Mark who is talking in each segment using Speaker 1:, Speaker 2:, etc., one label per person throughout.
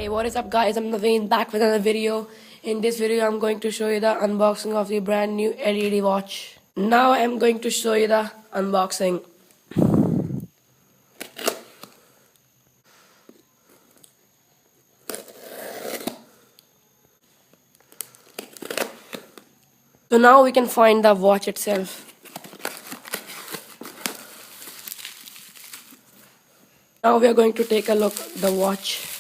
Speaker 1: Hey, what is up guys, I'm Navin back with another video. In this video I'm going to show you the unboxing of the brand new LED watch. Now I'm going to show you the unboxing. So now we can find the watch itself. Now we are going to take a look at the watch.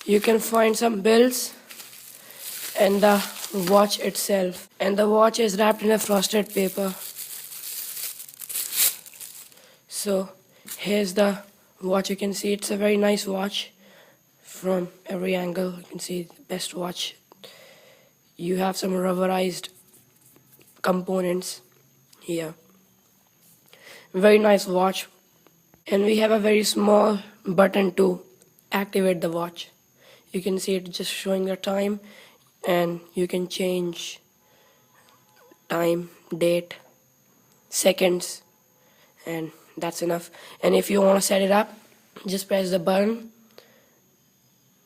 Speaker 1: You can find some bills and the watch itself. And the watch is wrapped in a frosted paper. So here's the watch. You can see it's a very nice watch. From every angle you can see the best watch. You have some rubberized components here. Very nice watch. And we have a very small button to activate the watch. You can see it just showing the time, and you can change time, date, seconds, and that's enough. And if you want to set it up, just press the button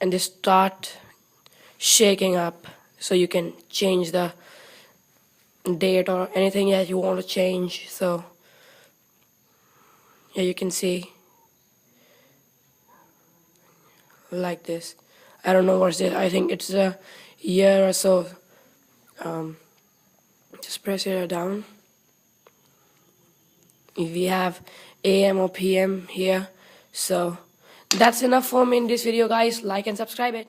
Speaker 1: and they start shaking up, so you can change the date or anything that you want to change. So yeah, you can see like this. I don't know what's this. I think it's a year or so. Just press it down. We have AM or PM here. So that's enough for me in this video, guys. Like and subscribe it.